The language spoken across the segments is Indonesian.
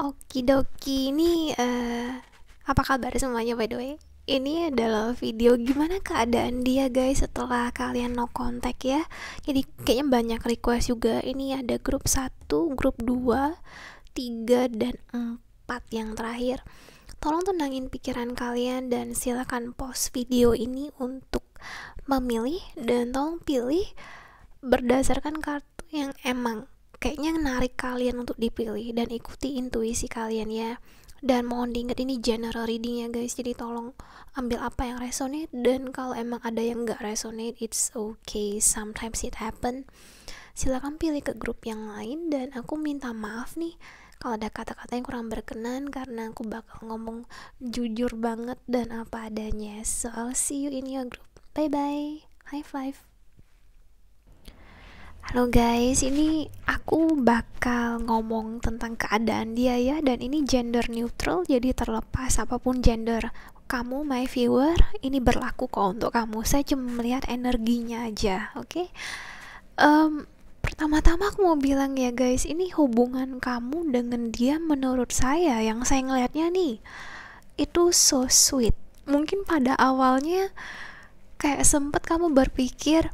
Okidoki, ini apa kabar semuanya by the way? Ini adalah video gimana keadaan dia guys setelah kalian no contact ya. Jadi kayaknya banyak request juga. Ini ada grup 1, grup 2, 3 dan 4 yang terakhir. Tolong tenangin pikiran kalian dan silakan pause video ini untuk memilih, dan tolong pilih berdasarkan kartu yang emang kayaknya narik kalian untuk dipilih, dan ikuti intuisi kalian ya. Dan mohon diingat ini general reading ya guys, jadi tolong ambil apa yang resonate, dan kalau emang ada yang gak resonate, it's okay, sometimes it happen. Silakan pilih ke grup yang lain, dan aku minta maaf nih kalau ada kata-kata yang kurang berkenan karena aku bakal ngomong jujur banget dan apa adanya. So I'll see you in your group. Bye bye, high five. Halo guys, ini aku bakal ngomong tentang keadaan dia ya, dan ini gender neutral, jadi terlepas apapun gender kamu, my viewer, ini berlaku kok untuk kamu. Saya cuma melihat energinya aja, oke? Pertama-tama aku mau bilang ya guys, ini hubungan kamu dengan dia menurut saya, yang saya ngelihatnya nih, itu so sweet. Mungkin pada awalnya kayak sempet kamu berpikir,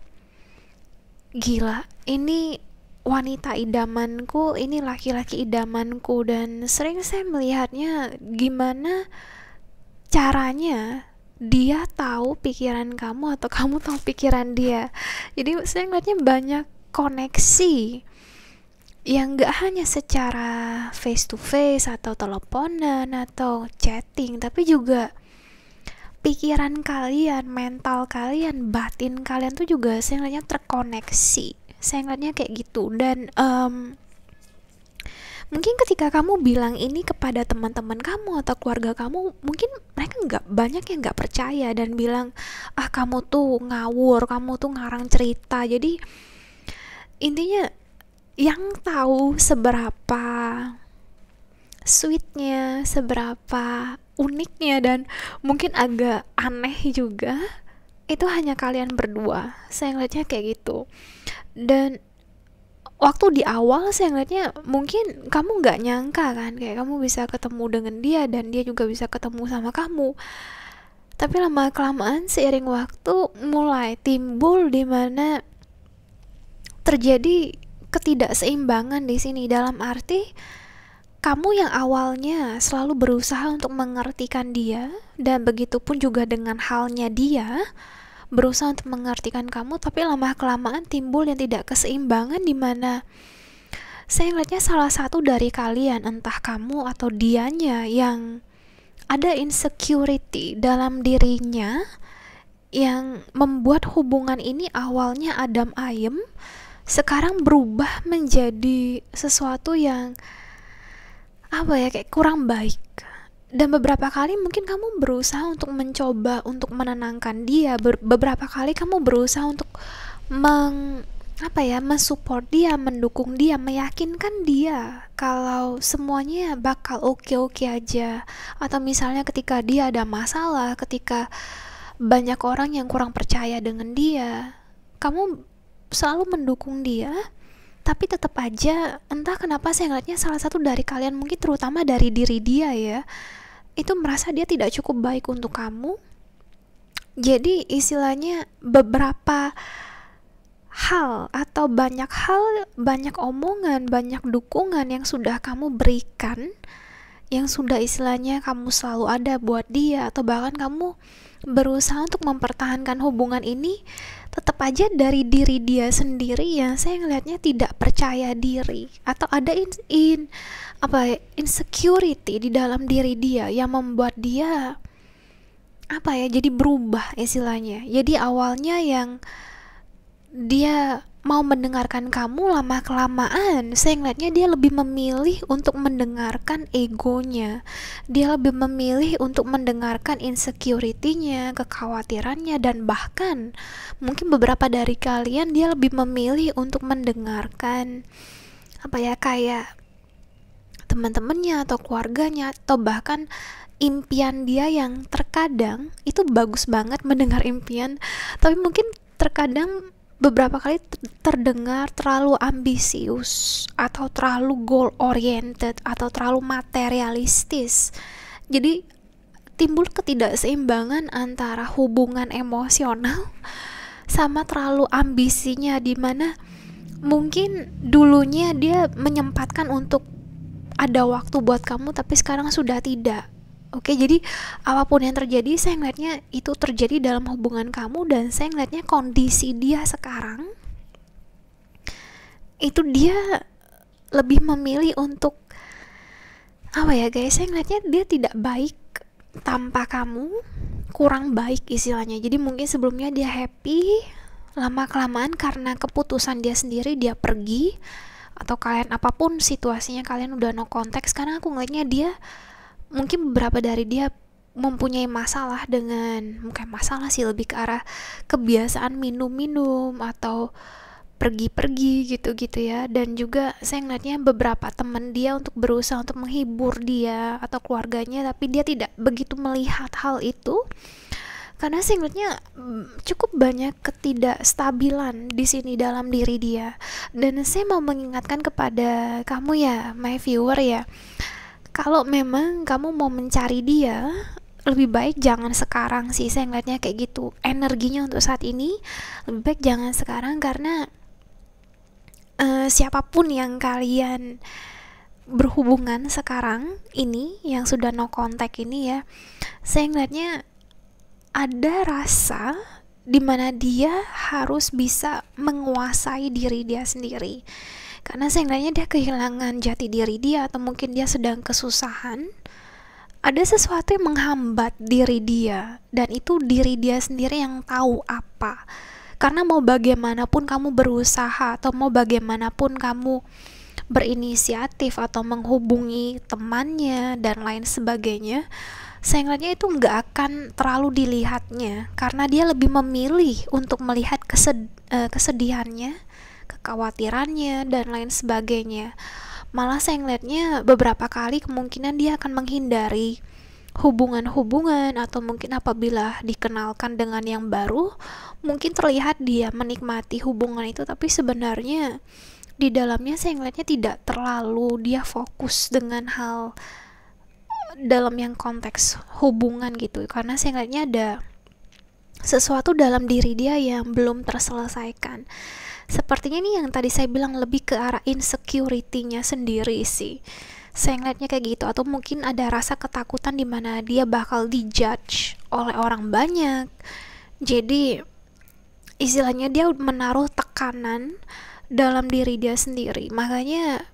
gila, ini wanita idamanku, ini laki-laki idamanku, dan sering saya melihatnya gimana caranya dia tahu pikiran kamu atau kamu tahu pikiran dia. Jadi saya ngeliatnya banyak koneksi yang gak hanya secara face to face atau teleponan atau chatting, tapi juga pikiran kalian, mental kalian, batin kalian tuh juga saya ngeliatnya terkoneksi. Saya ngeliatnya kayak gitu. Dan mungkin ketika kamu bilang ini kepada teman-teman kamu atau keluarga kamu, mungkin mereka nggak banyak yang nggak percaya dan bilang, ah kamu tuh ngawur, kamu tuh ngarang cerita. Jadi intinya yang tahu seberapa sweetnya, seberapa uniknya, dan mungkin agak aneh juga, itu hanya kalian berdua. Saya ngeliatnya kayak gitu. Dan waktu di awal saya ngeliatnya mungkin kamu gak nyangka kan, kayak kamu bisa ketemu dengan dia dan dia juga bisa ketemu sama kamu. Tapi lama kelamaan seiring waktu mulai timbul dimana terjadi ketidakseimbangan di sini, dalam arti kamu yang awalnya selalu berusaha untuk mengertikan dia, dan begitupun juga dengan halnya dia berusaha untuk mengertikan kamu, tapi lama-kelamaan timbul yang tidak keseimbangan, dimana saya ngeliatnya salah satu dari kalian, entah kamu atau dianya, yang ada insecurity dalam dirinya yang membuat hubungan ini awalnya adem ayem, sekarang berubah menjadi sesuatu yang kayak kurang baik. Dan beberapa kali mungkin kamu berusaha untuk mencoba untuk menenangkan dia, beberapa kali kamu berusaha untuk mensupport dia, mendukung dia, meyakinkan dia kalau semuanya bakal oke-oke aja. Atau misalnya ketika dia ada masalah, ketika banyak orang yang kurang percaya dengan dia, kamu selalu mendukung dia. Tapi tetap aja, entah kenapa saya ngeliatnya salah satu dari kalian, mungkin terutama dari diri dia ya, itu merasa dia tidak cukup baik untuk kamu. Jadi istilahnya beberapa hal atau banyak hal, banyak omongan, banyak dukungan yang sudah kamu berikan, yang sudah istilahnya kamu selalu ada buat dia, atau bahkan kamu berusaha untuk mempertahankan hubungan ini, tetap aja dari diri dia sendiri yang saya ngelihatnya tidak percaya diri, atau ada insecurity di dalam diri dia yang membuat dia jadi berubah istilahnya. Jadi awalnya yang dia mau mendengarkan kamu, lama kelamaan saya ngeliatnya dia lebih memilih untuk mendengarkan egonya, dia lebih memilih untuk mendengarkan insecurity-nya, kekhawatirannya, dan bahkan mungkin beberapa dari kalian dia lebih memilih untuk mendengarkan kayak teman-temannya atau keluarganya, atau bahkan impian dia yang terkadang itu bagus banget mendengar impian, tapi mungkin terkadang beberapa kali terdengar terlalu ambisius atau terlalu goal oriented atau terlalu materialistis. Jadi timbul ketidakseimbangan antara hubungan emosional sama terlalu ambisinya, dimana mungkin dulunya dia menyempatkan untuk ada waktu buat kamu tapi sekarang sudah tidak. Oke, jadi apapun yang terjadi, saya ngeliatnya itu terjadi dalam hubungan kamu, dan saya ngeliatnya kondisi dia sekarang itu dia lebih memilih untuk apa ya guys, saya ngeliatnya dia tidak baik tanpa kamu, kurang baik istilahnya. Jadi mungkin sebelumnya dia happy, lama kelamaan karena keputusan dia sendiri dia pergi, atau kalian apapun situasinya kalian udah no contact. Sekarang aku ngeliatnya dia mungkin beberapa dari dia mempunyai masalah dengan, bukan masalah sih, lebih ke arah kebiasaan minum-minum atau pergi-pergi gitu-gitu ya. Dan juga saya ngeliatnya beberapa teman dia untuk berusaha untuk menghibur dia atau keluarganya, tapi dia tidak begitu melihat hal itu karena saya ngeliatnya cukup banyak ketidakstabilan di sini dalam diri dia. Dan saya mau mengingatkan kepada kamu ya, my viewer ya, kalau memang kamu mau mencari dia, lebih baik jangan sekarang sih, saya ngeliatnya kayak gitu. Energinya untuk saat ini lebih baik jangan sekarang, karena siapapun yang kalian berhubungan sekarang ini yang sudah no contact ini ya, saya ngeliatnya ada rasa dimana dia harus bisa menguasai diri dia sendiri. Karena saya ngeliatnya dia kehilangan jati diri dia, atau mungkin dia sedang kesusahan. Ada sesuatu yang menghambat diri dia, dan itu diri dia sendiri yang tahu apa. Karena mau bagaimanapun kamu berusaha, atau mau bagaimanapun kamu berinisiatif atau menghubungi temannya dan lain sebagainya, saya ngeliatnya itu nggak akan terlalu dilihatnya, karena dia lebih memilih untuk melihat kesedihannya, kekhawatirannya, dan lain sebagainya. Malah saya ngeliatnya beberapa kali kemungkinan dia akan menghindari hubungan-hubungan, atau mungkin apabila dikenalkan dengan yang baru, mungkin terlihat dia menikmati hubungan itu, tapi sebenarnya di dalamnya saya ngeliatnya tidak terlalu dia fokus dengan hal dalam yang konteks hubungan gitu. Karena saya ngeliatnya ada sesuatu dalam diri dia yang belum terselesaikan. Sepertinya ini yang tadi saya bilang, lebih ke arah insecurity-nya sendiri sih. Saya ngeliatnya kayak gitu. Atau mungkin ada rasa ketakutan di mana dia bakal dijudge oleh orang banyak. Jadi istilahnya dia menaruh tekanan dalam diri dia sendiri. Makanya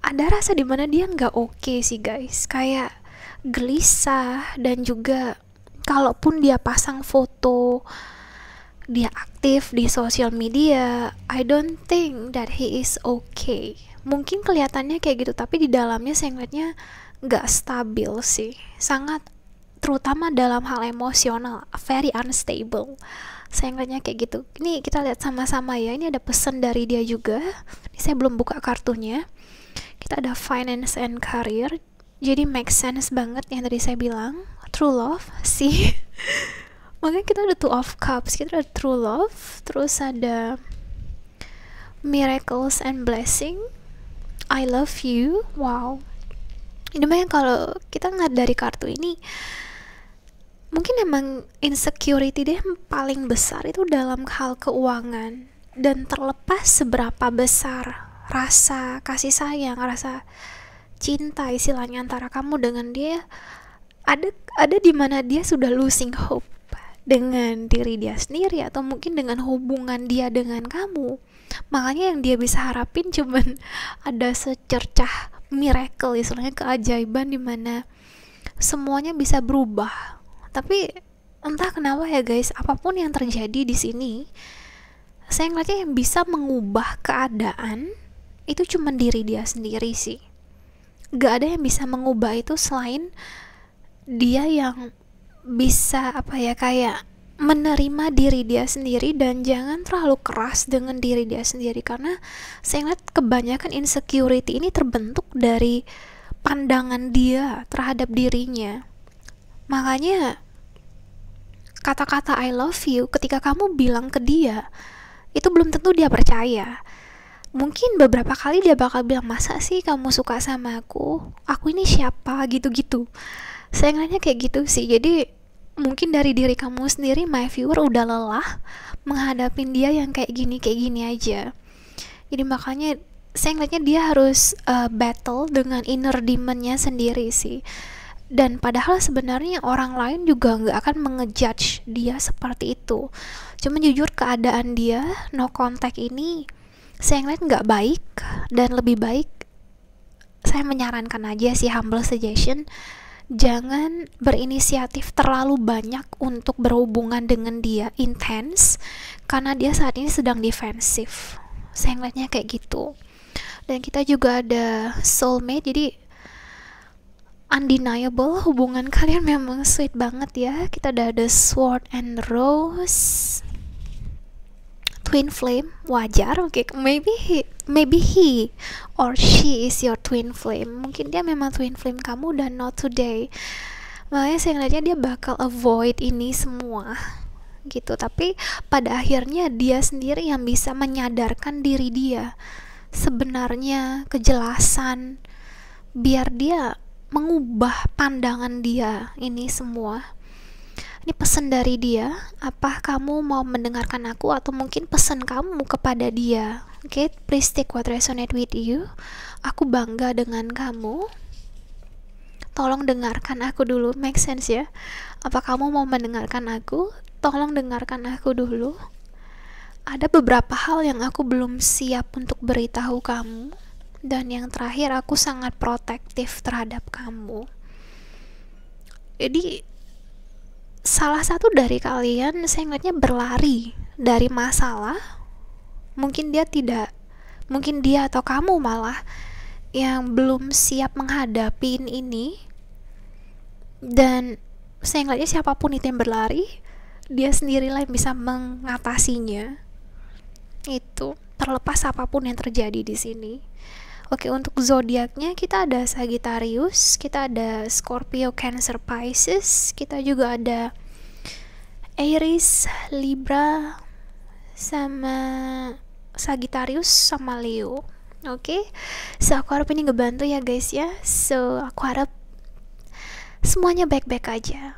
ada rasa di mana dia nggak oke sih guys. Kayak gelisah, dan juga kalaupun dia pasang foto dia aktif di sosial media, I don't think that he is okay. Mungkin kelihatannya kayak gitu, tapi di dalamnya saya ngeliatnya nggak stabil sih. Sangat, terutama dalam hal emosional, very unstable. Saya ngeliatnya kayak gitu. Ini kita lihat sama-sama ya. Ini ada pesan dari dia juga. Ini saya belum buka kartunya. Kita ada finance and career. Jadi make sense banget yang tadi saya bilang. True love sih. Makanya kita ada two of cups, kita ada true love, terus ada miracles and blessing, I love you. Wow, ini mah kalau kita ngeliat dari kartu ini, mungkin emang insecurity dia yang paling besar itu dalam hal keuangan. Dan terlepas seberapa besar rasa kasih sayang, rasa cinta istilahnya antara kamu dengan dia, ada di mana dia sudah losing hope dengan diri dia sendiri, atau mungkin dengan hubungan dia dengan kamu. Makanya yang dia bisa harapin cuman ada secercah miracle, istilahnya keajaiban, dimana semuanya bisa berubah. Tapi entah kenapa ya guys, apapun yang terjadi di sini, saya ngeliatnya yang bisa mengubah keadaan itu cuman diri dia sendiri sih. Gak ada yang bisa mengubah itu selain dia yang bisa kayak menerima diri dia sendiri, dan jangan terlalu keras dengan diri dia sendiri. Karena saya lihat kebanyakan insecurity ini terbentuk dari pandangan dia terhadap dirinya. Makanya kata-kata I love you ketika kamu bilang ke dia, itu belum tentu dia percaya. Mungkin beberapa kali dia bakal bilang, masa sih kamu suka sama aku ini siapa, gitu-gitu. Saya ngeliatnya kayak gitu sih. Jadi mungkin dari diri kamu sendiri, my viewer, udah lelah menghadapin dia yang kayak gini aja. Jadi makanya saya ngeliatnya dia harus battle dengan inner demon-nya sendiri sih. Dan padahal sebenarnya orang lain juga nggak akan mengejudge dia seperti itu. Cuma jujur keadaan dia no contact ini saya ngeliat nggak baik, dan lebih baik saya menyarankan aja sih, humble suggestion, jangan berinisiatif terlalu banyak untuk berhubungan dengan dia intens, karena dia saat ini sedang defensif. Saya ngeliatnya kayak gitu. Dan kita juga ada soulmate, jadi undeniable hubungan kalian memang sweet banget ya. Kita ada sword and rose, twin flame, wajar. Oke, maybe he or she is your twin flame. Mungkin dia memang twin flame kamu dan not today. Makanya saya ngeliatnya dia bakal avoid ini semua gitu. Tapi pada akhirnya dia sendiri yang bisa menyadarkan diri dia sebenarnya, kejelasan, biar dia mengubah pandangan dia ini semua. Ini pesan dari dia, apa kamu mau mendengarkan aku, atau mungkin pesan kamu kepada dia. Oke, please take what resonate with you. Aku bangga dengan kamu. Tolong dengarkan aku dulu, make sense ya? Apa kamu mau mendengarkan aku? Tolong dengarkan aku dulu. Ada beberapa hal yang aku belum siap untuk beritahu kamu. Dan yang terakhir, aku sangat protektif terhadap kamu. Jadi salah satu dari kalian saya ngeliatnya berlari dari masalah. Mungkin dia atau kamu malah yang belum siap menghadapi ini. Dan saya ngeliatnya siapapun itu yang berlari, dia sendirilah yang bisa mengatasinya. Itu terlepas apapun yang terjadi di sini. Oke, untuk zodiaknya kita ada Sagittarius, kita ada Scorpio, Cancer, Pisces, kita juga ada Aries, Libra, sama Sagittarius, sama Leo. Oke, so aku harap ini ngebantu ya guys ya. So aku harap semuanya baik-baik aja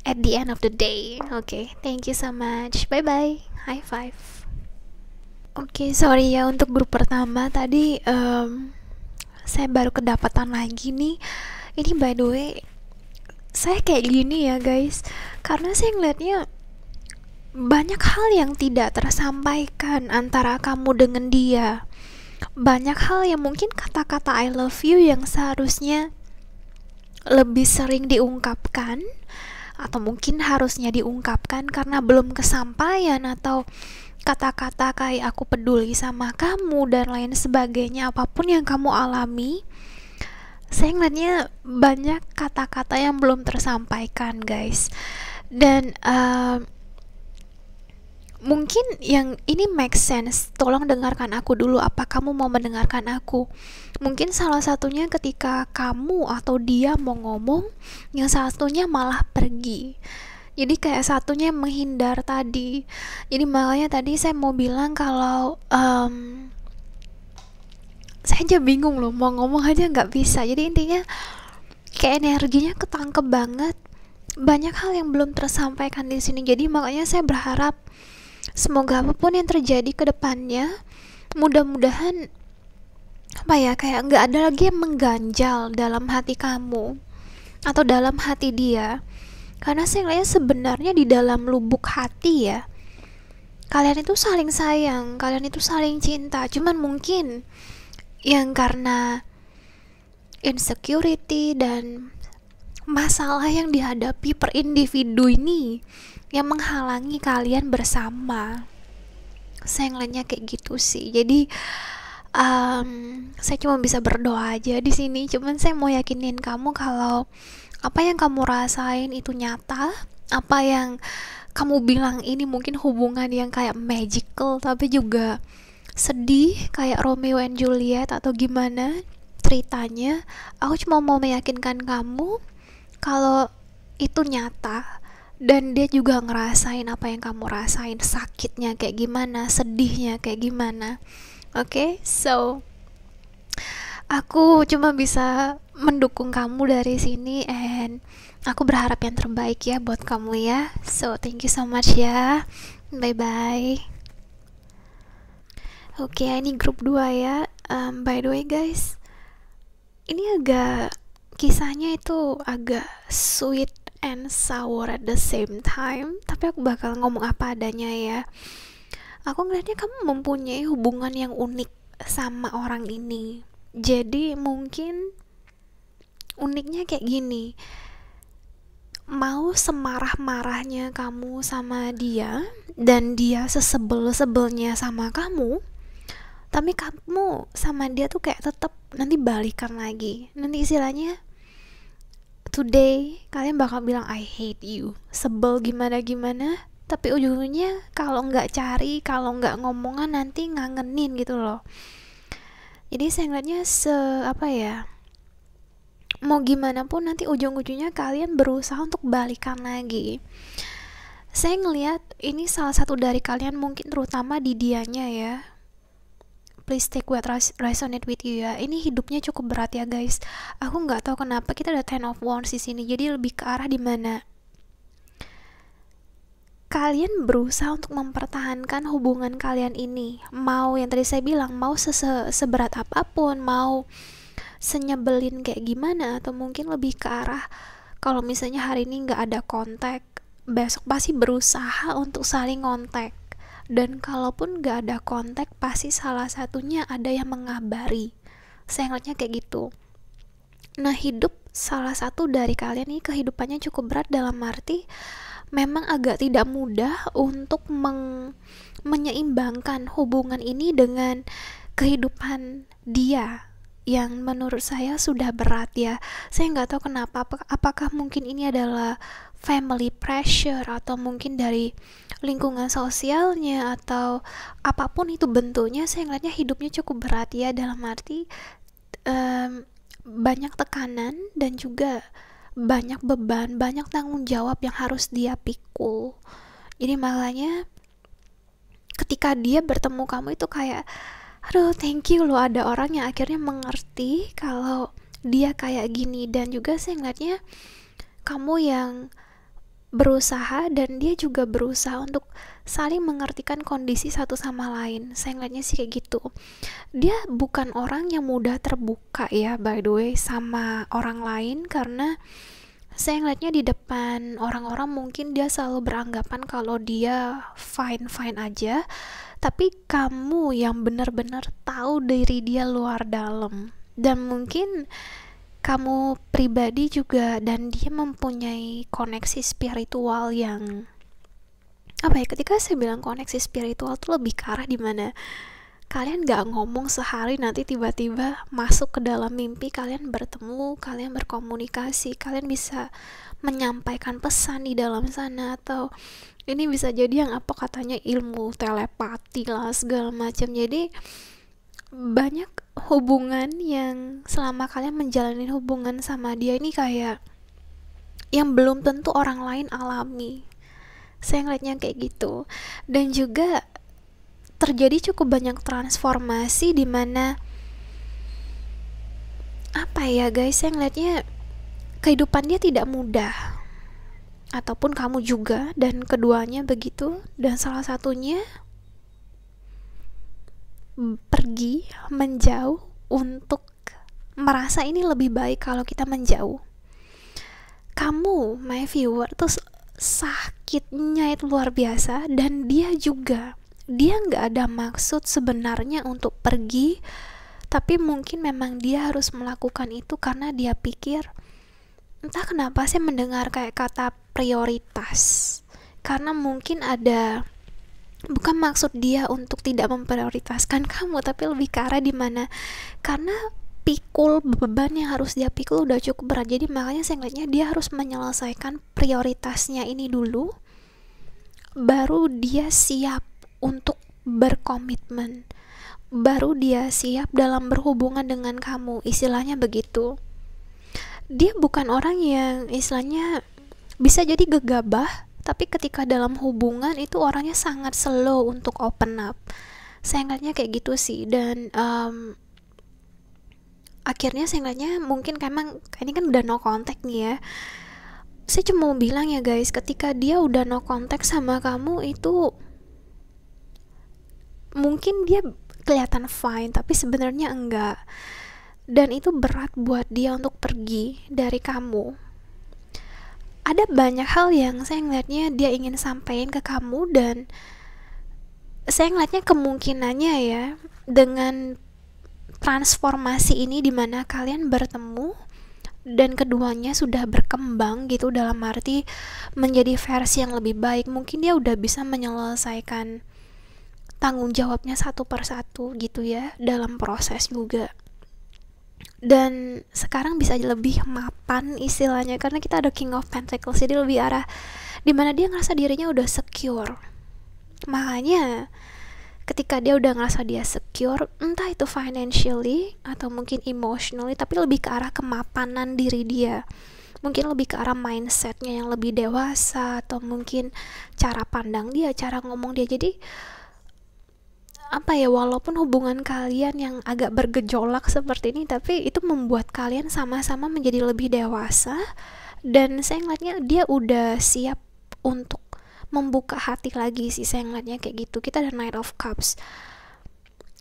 at the end of the day. Oke, thank you so much. Bye bye. High five. Oke, sorry ya untuk grup pertama tadi saya baru kedapatan lagi nih. Ini by the way, saya kayak gini ya guys, karena saya ngeliatnya banyak hal yang tidak tersampaikan antara kamu dengan dia. Banyak hal yang mungkin kata-kata I love you yang seharusnya lebih sering diungkapkan, atau mungkin harusnya diungkapkan karena belum kesampaian, atau kata-kata kayak aku peduli sama kamu dan lain sebagainya. Apapun yang kamu alami, saya ngeliatnya banyak kata-kata yang belum tersampaikan guys. Dan mungkin yang ini make sense, tolong dengarkan aku dulu. Apa kamu mau mendengarkan aku? Mungkin salah satunya ketika kamu atau dia mau ngomong, yang satunya malah pergi. Jadi kayak satunya menghindar tadi. Jadi makanya tadi saya mau bilang kalau saya aja bingung loh, mau ngomong aja nggak bisa. Jadi intinya kayak energinya ketangkep banget. Banyak hal yang belum tersampaikan di sini. Jadi makanya saya berharap semoga apapun yang terjadi ke depannya, mudah-mudahan kayak nggak ada lagi yang mengganjal dalam hati kamu atau dalam hati dia. Karena saya ngeliatnya sebenarnya di dalam lubuk hati ya, kalian itu saling sayang, kalian itu saling cinta. Cuman mungkin yang karena insecurity dan masalah yang dihadapi per individu ini yang menghalangi kalian bersama. Saya ngeliatnya kayak gitu sih. Jadi saya cuma bisa berdoa aja di sini. Cuman saya mau yakinin kamu kalau apa yang kamu rasain itu nyata. Apa yang kamu bilang ini mungkin hubungan yang kayak magical, tapi juga sedih kayak Romeo and Juliet atau gimana ceritanya. Aku cuma mau meyakinkan kamu kalau itu nyata dan dia juga ngerasain apa yang kamu rasain, sakitnya kayak gimana, sedihnya kayak gimana. Oke, so aku cuma bisa mendukung kamu dari sini, and aku berharap yang terbaik ya buat kamu ya. So thank you so much ya. Bye bye. Oke, ini grup 2 ya. By the way guys, ini kisahnya itu agak sweet and sour at the same time, tapi aku bakal ngomong apa adanya ya. Aku ngeliatnya kamu mempunyai hubungan yang unik sama orang ini. Jadi mungkin uniknya kayak gini, mau semarah-marahnya kamu sama dia dan dia sesebel-sebelnya sama kamu, tapi kamu sama dia tuh kayak tetap nanti balikan lagi. Nanti istilahnya today kalian bakal bilang I hate you, sebel gimana-gimana, tapi ujung-ujungnya kalau nggak cari, kalau nggak ngomongan nanti ngangenin gitu loh. Jadi saya ngeliatnya apa ya, mau gimana pun nanti ujung-ujungnya kalian berusaha untuk balikan lagi. Saya ngeliat ini salah satu dari kalian, mungkin terutama di dianya ya. Please take what resonate with you ya. Ini hidupnya cukup berat ya guys. Aku nggak tahu kenapa kita ada 10 of Wands di sini. Jadi lebih ke arah dimana kalian berusaha untuk mempertahankan hubungan kalian ini. Mau yang tadi saya bilang, mau seberat apapun, mau senyebelin kayak gimana, atau mungkin lebih ke arah kalau misalnya hari ini nggak ada kontak, besok pasti berusaha untuk saling kontak. Dan kalaupun gak ada kontak, pasti salah satunya ada yang mengabari. Saya ngeliatnya kayak gitu. Nah, hidup salah satu dari kalian ini kehidupannya cukup berat, dalam arti memang agak tidak mudah untuk menyeimbangkan hubungan ini dengan kehidupan dia, yang menurut saya sudah berat ya. Saya nggak tahu kenapa, apakah mungkin ini adalah family pressure, atau mungkin dari lingkungan sosialnya, atau apapun itu bentuknya. Saya ngeliatnya hidupnya cukup berat ya, dalam arti banyak tekanan dan juga banyak beban, banyak tanggung jawab yang harus dia pikul. Jadi makanya ketika dia bertemu kamu itu kayak, aduh thank you loh, ada orang yang akhirnya mengerti kalau dia kayak gini. Dan juga saya ngeliatnya kamu yang berusaha dan dia juga berusaha untuk saling mengertikan kondisi satu sama lain. Saya ngeliatnya sih kayak gitu. Dia bukan orang yang mudah terbuka ya, by the way, sama orang lain, karena saya ngeliatnya di depan orang-orang mungkin dia selalu beranggapan kalau dia fine-fine aja, tapi kamu yang benar-benar tahu diri dia luar dalam. Dan mungkin kamu pribadi juga dan dia mempunyai koneksi spiritual yang apa ya, ketika saya bilang koneksi spiritual tuh lebih ke arah dimana kalian gak ngomong sehari, nanti tiba-tiba masuk ke dalam mimpi, kalian bertemu, kalian berkomunikasi, kalian bisa menyampaikan pesan di dalam sana. Atau ini bisa jadi yang apa katanya ilmu telepati lah segala macam. Jadi banyak hubungan yang selama kalian menjalani hubungan sama dia ini kayak yang belum tentu orang lain alami. Saya ngeliatnya kayak gitu. Dan juga terjadi cukup banyak transformasi di mana apa ya guys, saya ngeliatnya kehidupan dia tidak mudah, ataupun kamu juga, dan keduanya begitu. Dan salah satunya pergi menjauh untuk merasa ini lebih baik kalau kita menjauh. Kamu, my viewer, tuh sakitnya itu luar biasa. Dan dia juga, dia nggak ada maksud sebenarnya untuk pergi, tapi mungkin memang dia harus melakukan itu karena dia pikir, entah kenapa saya mendengar kayak kata prioritas, karena mungkin ada, bukan maksud dia untuk tidak memprioritaskan kamu, tapi lebih ke arah dimana karena pikul beban yang harus dia pikul udah cukup berat. Jadi makanya saya ngeliatnya dia harus menyelesaikan prioritasnya ini dulu, baru dia siap untuk berkomitmen, baru dia siap dalam berhubungan dengan kamu, istilahnya begitu. Dia bukan orang yang istilahnya bisa jadi gegabah, tapi ketika dalam hubungan itu orangnya sangat slow untuk open up. Saya ngeliatnya kayak gitu sih. Dan akhirnya saya ngeliatnya mungkin memang ini kan udah no contact nih ya. Saya cuma mau bilang ya guys, ketika dia udah no contact sama kamu itu mungkin dia kelihatan fine tapi sebenarnya enggak, dan itu berat buat dia untuk pergi dari kamu. Ada banyak hal yang saya ngeliatnya dia ingin sampaikan ke kamu, dan saya ngeliatnya kemungkinannya ya, dengan transformasi ini dimana kalian bertemu dan keduanya sudah berkembang gitu, dalam arti menjadi versi yang lebih baik, mungkin dia udah bisa menyelesaikan tanggung jawabnya satu persatu gitu ya, dalam proses juga. Dan sekarang bisa lebih mapan istilahnya, karena kita ada King of Pentacles, jadi lebih arah dimana dia ngerasa dirinya udah secure. Makanya ketika dia udah ngerasa dia secure, entah itu financially atau mungkin emotionally, tapi lebih ke arah kemapanan diri dia, mungkin lebih ke arah mindsetnya yang lebih dewasa, atau mungkin cara pandang dia, cara ngomong dia. Jadi apa ya, walaupun hubungan kalian yang agak bergejolak seperti ini, tapi itu membuat kalian sama-sama menjadi lebih dewasa. Dan saya ngeliatnya dia udah siap untuk membuka hati lagi sih, saya ngeliatnya kayak gitu. Kita ada Knight of Cups.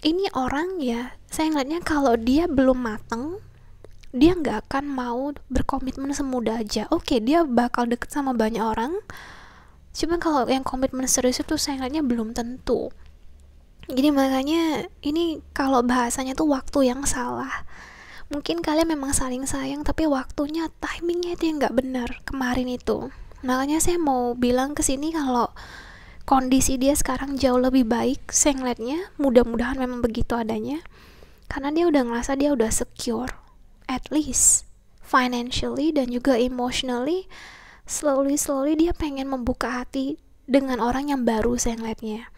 Ini orang ya, saya ngeliatnya kalau dia belum mateng, dia nggak akan mau berkomitmen semudah aja. Oke, dia bakal deket sama banyak orang, cuman kalau yang komitmen serius itu saya ngeliatnya belum tentu. Jadi makanya ini kalau bahasanya tuh waktu yang salah. Mungkin kalian memang saling sayang, tapi waktunya, timingnya itu yang nggak benar kemarin itu. Makanya saya mau bilang ke sini kalau kondisi dia sekarang jauh lebih baik. Saya ngeliatnya mudah-mudahan memang begitu adanya, karena dia udah ngerasa dia udah secure, at least financially dan juga emotionally. Slowly dia pengen membuka hati dengan orang yang baru. Saya ngeliatnya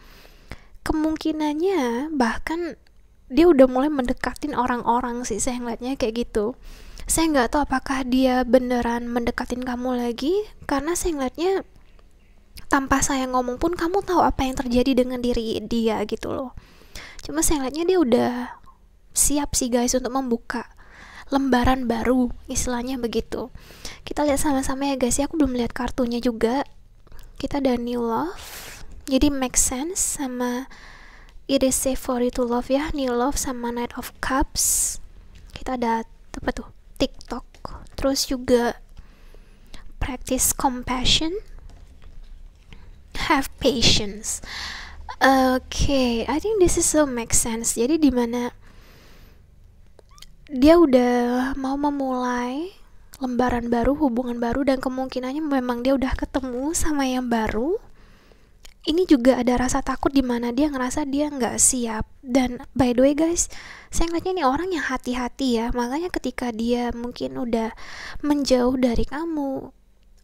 kemungkinannya bahkan dia udah mulai mendekatin orang-orang sih, saya ngeliatnya kayak gitu. Saya nggak tahu apakah dia beneran mendekatin kamu lagi, karena saya ngeliatnya tanpa saya ngomong pun kamu tahu apa yang terjadi dengan diri dia gitu loh. Cuma saya ngeliatnya dia udah siap sih guys untuk membuka lembaran baru, istilahnya begitu. Kita lihat sama-sama ya guys ya, aku belum lihat kartunya juga. Kita ada New Love, jadi make sense, sama It is safe for you to love ya, New Love sama Knight of Cups. Kita ada apa tuh, TikTok, terus juga practice compassion, have patience. Okay, I think this is so make sense. Jadi dimana dia udah mau memulai lembaran baru, hubungan baru, dan kemungkinannya memang dia udah ketemu sama yang baru. Ini juga ada rasa takut di mana dia ngerasa dia nggak siap. Dan by the way guys, saya ngeliatnya ini orang yang hati-hati ya. Makanya ketika dia mungkin udah menjauh dari kamu,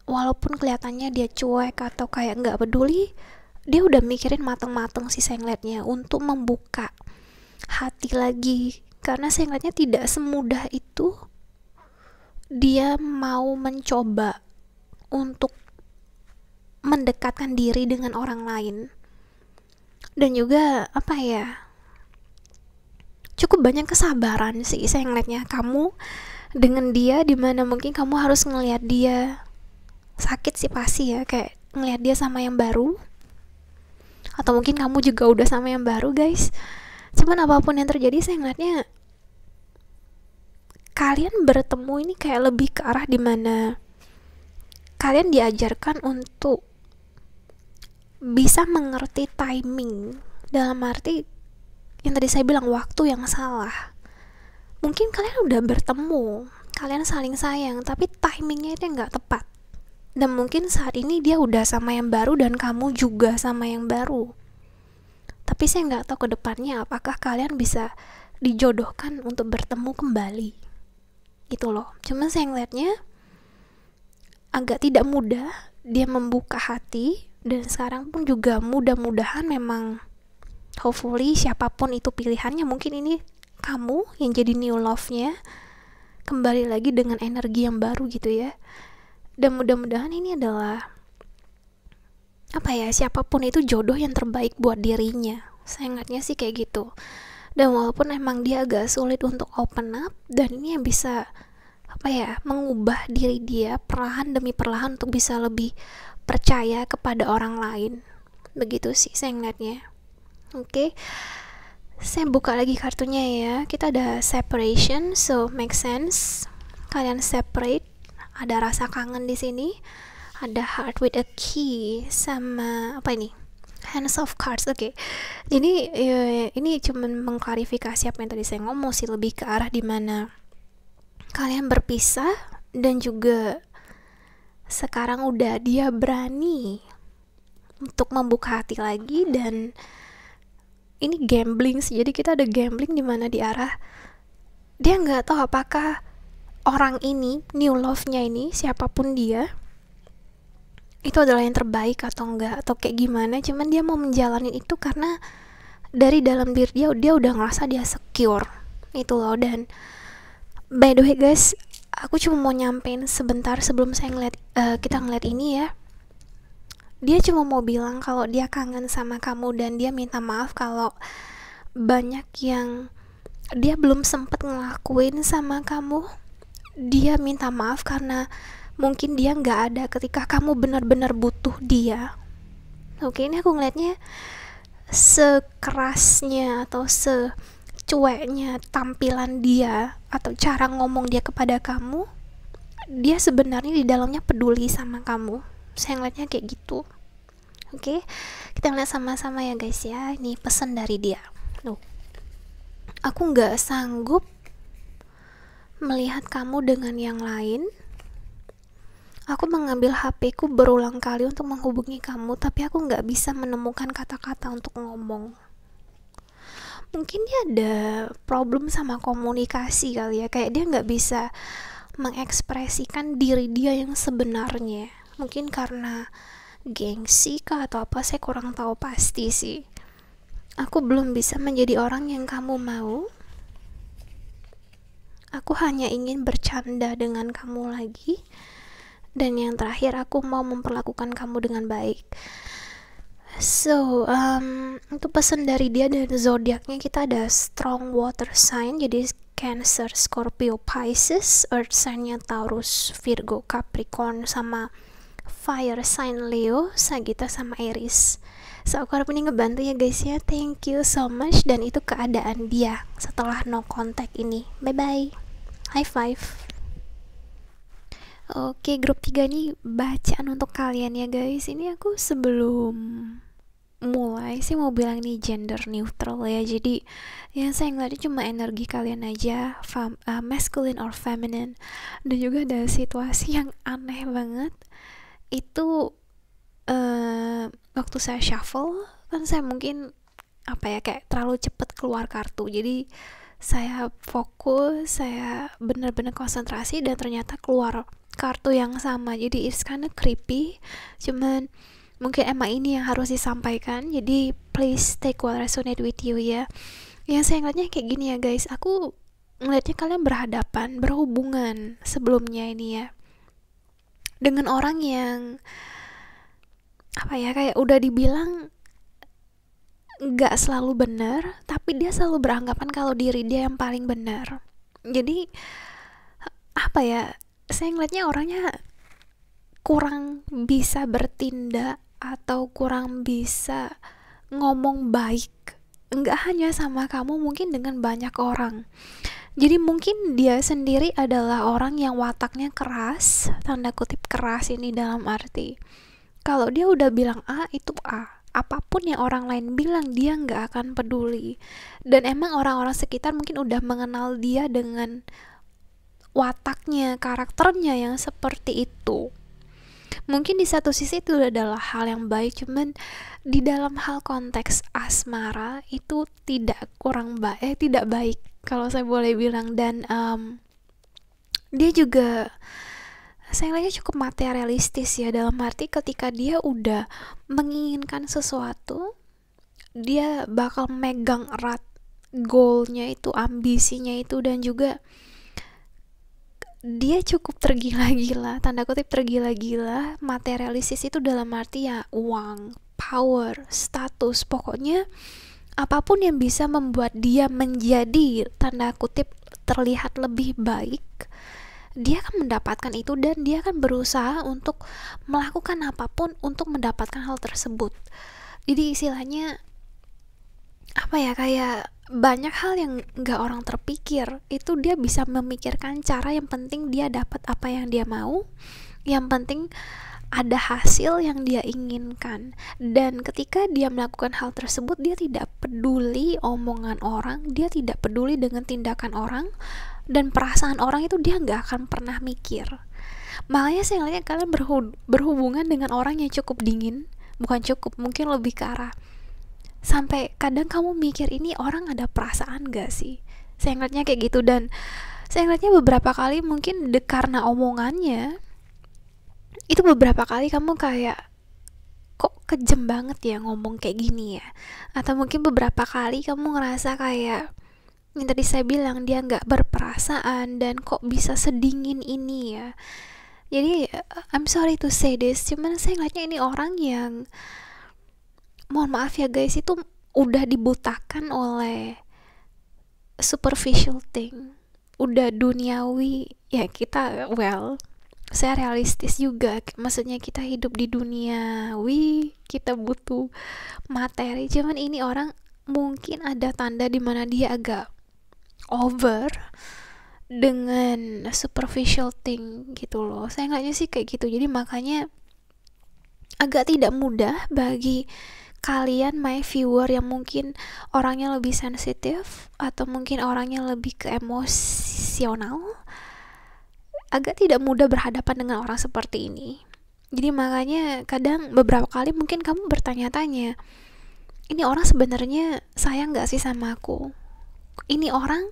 walaupun kelihatannya dia cuek atau kayak nggak peduli, dia udah mikirin mateng-mateng sih saya ngeliatnya untuk membuka hati lagi. Karena saya ngeliatnya tidak semudah itu dia mau mencoba untuk mendekatkan diri dengan orang lain. Dan juga apa ya, cukup banyak kesabaran sih saya ngeliatnya kamu dengan dia, dimana mungkin kamu harus ngeliat dia sakit sih pasti ya, kayak ngeliat dia sama yang baru, atau mungkin kamu juga udah sama yang baru guys. Cuman apapun yang terjadi, saya ngeliatnya kalian bertemu ini kayak lebih ke arah dimana kalian diajarkan untuk bisa mengerti timing, dalam arti yang tadi saya bilang, waktu yang salah. Mungkin kalian udah bertemu, kalian saling sayang, tapi timingnya itu nggak tepat. Dan mungkin saat ini dia udah sama yang baru dan kamu juga sama yang baru. Tapi saya nggak tahu ke depannya apakah kalian bisa dijodohkan untuk bertemu kembali. Gitu loh. Cuma saya ngeliatnya agak tidak mudah dia membuka hati. Dan sekarang pun juga mudah-mudahan memang hopefully siapapun itu pilihannya, mungkin ini kamu yang jadi new love-nya, kembali lagi dengan energi yang baru gitu ya. Dan mudah-mudahan ini adalah apa ya, siapapun itu jodoh yang terbaik buat dirinya. Saya ingatnya sih kayak gitu. Dan walaupun emang dia agak sulit untuk open up, dan ini yang bisa apa ya, mengubah diri dia perlahan demi perlahan untuk bisa lebih percaya kepada orang lain. Begitu sih saya ngeliatnya. Oke, saya buka lagi kartunya ya. Kita ada separation, so make sense. Kalian separate, ada rasa kangen di sini. Ada heart with a key, sama apa ini? Hands of cards. Oke. Jadi ini cuma mengklarifikasi apa yang tadi saya ngomong sih, lebih ke arah dimana kalian berpisah, dan juga sekarang udah dia berani untuk membuka hati lagi. Dan ini gambling sih, jadi kita ada gambling dimana di arah dia nggak tahu apakah orang ini, new love-nya ini, siapapun dia, itu adalah yang terbaik atau enggak, atau kayak gimana. Cuman dia mau menjalani itu karena dari dalam diri dia udah ngerasa dia secure itu loh. Dan by the way guys, aku cuma mau nyampein sebentar sebelum saya kita ngeliat ini ya. Dia cuma mau bilang kalau dia kangen sama kamu, dan dia minta maaf kalau banyak yang dia belum sempat ngelakuin sama kamu. Dia minta maaf karena mungkin dia nggak ada ketika kamu benar-benar butuh dia. Oke, ini aku ngeliatnya sekerasnya atau secueknya tampilan dia atau cara ngomong dia kepada kamu, dia sebenarnya di dalamnya peduli sama kamu. Saya ngeliatnya kayak gitu. Oke, kita lihat sama-sama ya guys ya. Ini pesan dari dia. Aku nggak sanggup melihat kamu dengan yang lain. Aku mengambil HP-ku berulang kali untuk menghubungi kamu, tapi aku nggak bisa menemukan kata-kata untuk ngomong. Mungkin dia ada problem sama komunikasi kali ya, kayak dia nggak bisa mengekspresikan diri dia yang sebenarnya. Mungkin karena gengsi kah atau apa, saya kurang tahu pasti sih. Aku belum bisa menjadi orang yang kamu mau. Aku hanya ingin bercanda dengan kamu lagi. Dan yang terakhir, aku mau memperlakukan kamu dengan baik. So, untuk pesan dari dia, dan zodiaknya kita ada strong water sign, jadi Cancer, Scorpio, Pisces, earth sign-nya Taurus, Virgo, Capricorn, sama fire sign Leo, Sagittarius, sama Aries. So, aku harap ini ngebantu ya guys ya. Thank you so much. Dan itu keadaan dia setelah no contact ini. Bye bye, high five. Oke, grup 3 nih bacaan untuk kalian ya guys. Ini aku sebelum mulai sih mau bilang ini gender neutral ya. Jadi yang saya ngeliatnya cuma energi kalian aja, masculine or feminine. Dan juga ada situasi yang aneh banget. Itu waktu saya shuffle, kan saya mungkin apa ya, kayak terlalu cepet keluar kartu. Jadi saya fokus, saya benar-benar konsentrasi, dan ternyata keluar kartu yang sama. Jadi it's kinda creepy, cuman mungkin emang ini yang harus disampaikan. Jadi please take what resonate with you ya. Yang saya ngeliatnya kayak gini ya guys, aku ngeliatnya kalian berhadapan, berhubungan sebelumnya ini ya, dengan orang yang apa ya, kayak udah dibilang nggak selalu benar, tapi dia selalu beranggapan kalau diri dia yang paling benar. Jadi apa ya, saya ngeliatnya orangnya kurang bisa bertindak atau kurang bisa ngomong baik, nggak hanya sama kamu, mungkin dengan banyak orang. Jadi mungkin dia sendiri adalah orang yang wataknya keras, tanda kutip keras ini dalam arti kalau dia udah bilang A, itu A. Apapun yang orang lain bilang, dia nggak akan peduli. Dan emang orang-orang sekitar mungkin udah mengenal dia dengan wataknya, karakternya yang seperti itu. Mungkin di satu sisi itu adalah hal yang baik, cuman di dalam hal konteks asmara itu tidak baik kalau saya boleh bilang. Dan dia juga saya lihatnya cukup materialistis ya, dalam arti ketika dia udah menginginkan sesuatu, dia bakal megang erat goalnya itu, ambisinya itu, dan juga dia cukup tergila-gila, tanda kutip tergila-gila, materialistis itu dalam arti ya uang, power, status, pokoknya apapun yang bisa membuat dia menjadi tanda kutip terlihat lebih baik, dia akan mendapatkan itu dan dia akan berusaha untuk melakukan apapun untuk mendapatkan hal tersebut. Jadi istilahnya apa ya, kayak banyak hal yang nggak orang terpikir itu dia bisa memikirkan cara, yang penting dia dapat apa yang dia mau, yang penting ada hasil yang dia inginkan. Dan ketika dia melakukan hal tersebut, dia tidak peduli omongan orang, dia tidak peduli dengan tindakan orang dan perasaan orang, itu dia nggak akan pernah mikir. Makanya saya ngeliatnya kalian berhubungan dengan orang yang cukup dingin, bukan cukup, mungkin lebih ke arah sampai kadang kamu mikir ini orang ada perasaan gak sih. Saya ngeliatnya kayak gitu, dan saya ngeliatnya beberapa kali mungkin karena omongannya itu beberapa kali kamu kayak kok kejem banget ya ngomong kayak gini ya, atau mungkin beberapa kali kamu ngerasa kayak yang tadi saya bilang dia nggak berperasaan dan kok bisa sedingin ini ya. Jadi I'm sorry to say this, cuman saya ngeliatnya ini orang yang, mohon maaf ya guys, itu udah dibutakan oleh superficial thing, udah duniawi ya. Kita saya realistis juga, maksudnya kita hidup di duniawi, kita butuh materi. Cuman ini orang mungkin ada tanda dimana dia agak over dengan superficial thing gitu loh. Saya ngeliatnya sih kayak gitu. Jadi makanya agak tidak mudah bagi kalian my viewer yang mungkin orangnya lebih sensitif atau mungkin orangnya lebih ke emosional, agak tidak mudah berhadapan dengan orang seperti ini. Jadi makanya kadang beberapa kali mungkin kamu bertanya-tanya, ini orang sebenarnya sayang gak sih sama aku? Ini orang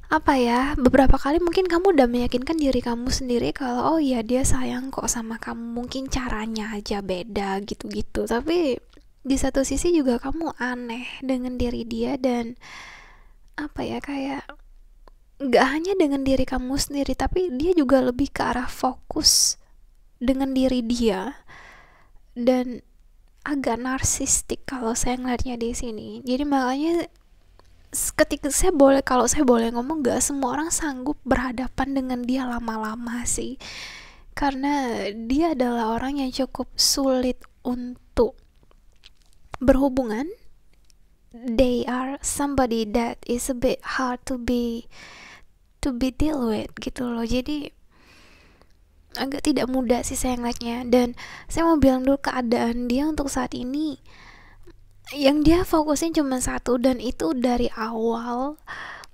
apa ya, beberapa kali mungkin kamu udah meyakinkan diri kamu sendiri kalau oh ya dia sayang kok sama kamu, mungkin caranya aja beda gitu-gitu. Tapi di satu sisi juga kamu aneh dengan diri dia, dan apa ya, kayak gak hanya dengan diri kamu sendiri, tapi dia juga lebih ke arah fokus dengan diri dia dan agak narsistik kalau saya ngeliatnya di sini. Jadi makanya ketika kalau saya boleh ngomong, gak semua orang sanggup berhadapan dengan dia lama-lama sih, karena dia adalah orang yang cukup sulit untuk berhubungan. They are somebody that is a bit hard to be deal with gitu loh. Jadi agak tidak mudah sih saya ngeliatnya. Dan saya mau bilang dulu keadaan dia untuk saat ini, yang dia fokusin cuma satu, dan itu dari awal,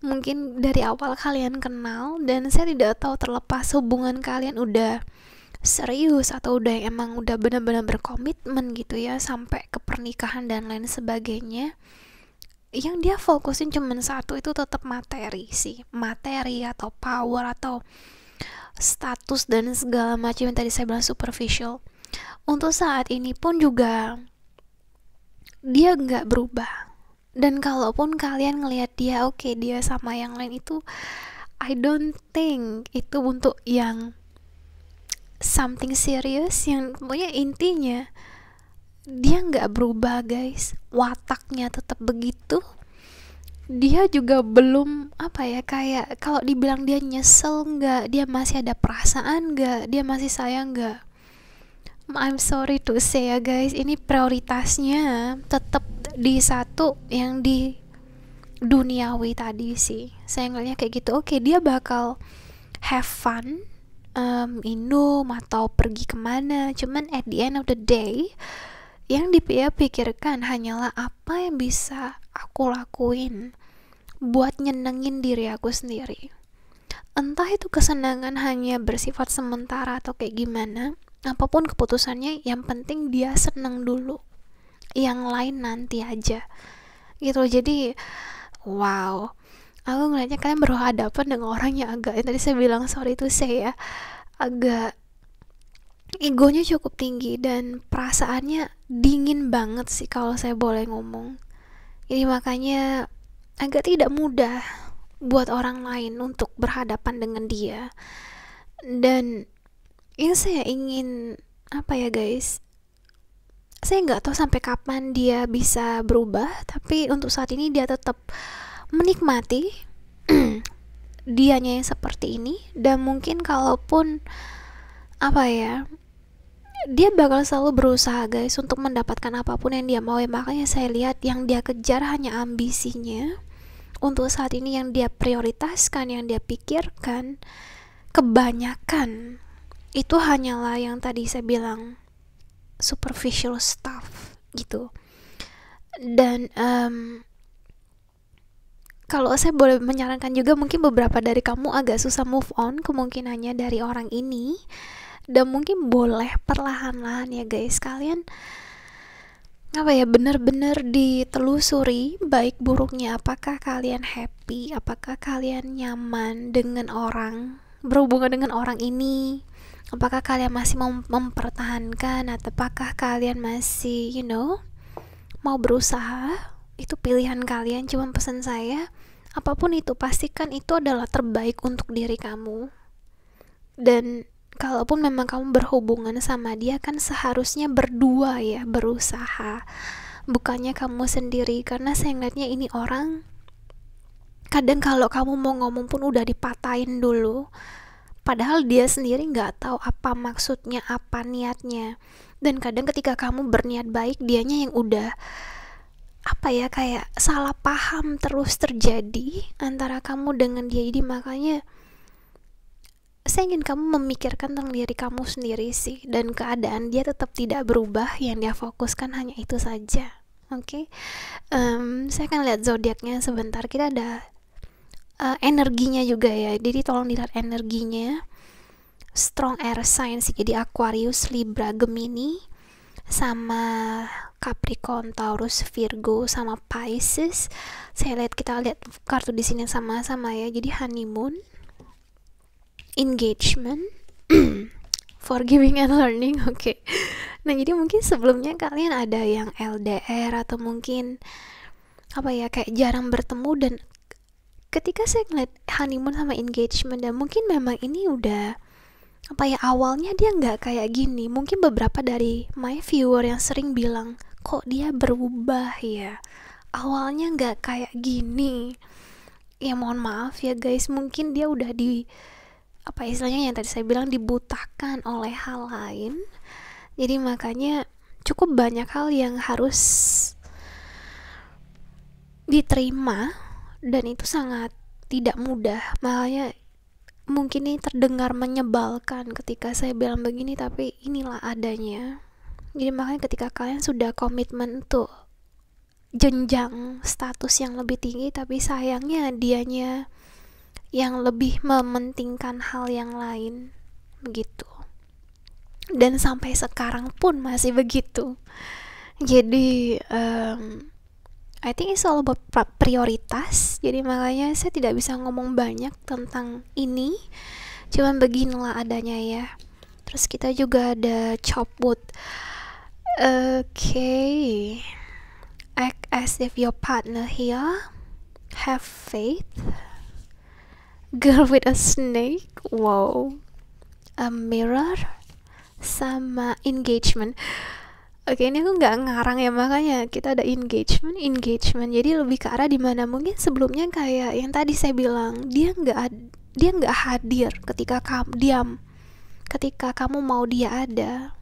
mungkin dari awal kalian kenal, dan saya tidak tahu terlepas hubungan kalian udah serius atau udah emang udah benar-benar berkomitmen gitu ya, sampai ke pernikahan dan lain sebagainya, yang dia fokusin cuma satu, itu tetap materi sih, materi atau power atau status dan segala macam yang tadi saya bilang superficial. Untuk saat ini pun juga dia nggak berubah. Dan kalaupun kalian ngelihat dia oke, dia sama yang lain, itu I don't think itu untuk yang something serious, yang pokoknya intinya dia nggak berubah guys, wataknya tetap begitu. Dia juga belum apa ya, kayak kalau dibilang dia nyesel nggak, dia masih ada perasaan nggak, dia masih sayang nggak, I'm sorry to say ya guys, ini prioritasnya tetap di satu yang di duniawi tadi sih. Saya ngeliatnya kayak gitu. Oke, dia bakal have fun, minum atau pergi kemana, cuman at the end of the day yang dia pikirkan hanyalah apa yang bisa aku lakuin buat nyenengin diri aku sendiri. Entah itu kesenangan hanya bersifat sementara atau kayak gimana, apapun keputusannya, yang penting dia seneng dulu, yang lain nanti aja gitu. Jadi wow, aku ngeliatnya kalian berhadapan dengan orang yang agak, yang tadi saya bilang sorry itu saya agak egonya cukup tinggi dan perasaannya dingin banget sih kalau saya boleh ngomong. Jadi makanya agak tidak mudah buat orang lain untuk berhadapan dengan dia. Dan yang saya ingin apa ya guys, saya nggak tahu sampai kapan dia bisa berubah, tapi untuk saat ini dia tetap menikmati dianya yang seperti ini. Dan mungkin kalaupun apa ya, dia bakal selalu berusaha guys untuk mendapatkan apapun yang dia mau ya. Makanya saya lihat yang dia kejar hanya ambisinya. Untuk saat ini yang dia prioritaskan, yang dia pikirkan, kebanyakan itu hanyalah yang tadi saya bilang, superficial stuff gitu. Dan kalau saya boleh menyarankan juga, mungkin beberapa dari kamu agak susah move on kemungkinannya dari orang ini, dan mungkin boleh perlahan-lahan ya guys, kalian apa ya, benar-benar ditelusuri baik buruknya, apakah kalian happy, apakah kalian nyaman dengan orang, berhubungan dengan orang ini, apakah kalian masih mempertahankan, atau apakah kalian masih mau berusaha. Itu pilihan kalian. Cuma pesan saya, apapun itu pastikan itu adalah terbaik untuk diri kamu. Dan kalaupun memang kamu berhubungan sama dia, kan seharusnya berdua ya, berusaha, bukannya kamu sendiri. Karena saya ngeliatnya ini orang, kadang kalau kamu mau ngomong pun udah dipatahin dulu, padahal dia sendiri nggak tahu apa maksudnya, apa niatnya. Dan kadang ketika kamu berniat baik, dianya yang udah apa ya, kayak salah paham terus terjadi antara kamu dengan dia. Jadi makanya saya ingin kamu memikirkan tentang diri kamu sendiri sih, dan keadaan dia tetap tidak berubah, yang dia fokuskan hanya itu saja. Oke. Saya akan lihat zodiaknya sebentar. Kita ada energinya juga ya, jadi tolong dilihat energinya. Strong air sign sih, jadi Aquarius, Libra, Gemini, sama Capricorn, Taurus, Virgo, sama Pisces. Kita lihat kartu di sini sama-sama ya. Jadi honeymoon, engagement, forgiving and learning. Oke. Nah, jadi mungkin sebelumnya kalian ada yang LDR, atau mungkin apa ya, kayak jarang bertemu. Dan ketika saya ngeliat honeymoon sama engagement, dan mungkin memang ini udah apa ya, awalnya dia nggak kayak gini. Mungkin beberapa dari my viewer yang sering bilang, kok dia berubah ya, awalnya nggak kayak gini. Ya mohon maaf ya guys, mungkin dia udah apa istilahnya yang tadi saya bilang, dibutakan oleh hal lain. Jadi makanya cukup banyak hal yang harus diterima, dan itu sangat tidak mudah. Makanya mungkin ini terdengar menyebalkan ketika saya bilang begini, tapi inilah adanya. Jadi makanya ketika kalian sudah komitmen untuk jenjang status yang lebih tinggi, tapi sayangnya dianya yang lebih mementingkan hal yang lain, begitu. Dan sampai sekarang pun masih begitu. Jadi I think it's all about prioritas. Jadi makanya saya tidak bisa ngomong banyak tentang ini, cuman beginilah adanya ya. Terus kita juga ada chop wood. Okay, act as if your partner here, have faith, girl with a snake, wow, a mirror, sama engagement. Oke, ini aku nggak ngarang ya, makanya kita ada engagement. Jadi lebih ke arah dimana mungkin sebelumnya kayak yang tadi saya bilang, dia nggak hadir ketika ketika kamu mau dia ada.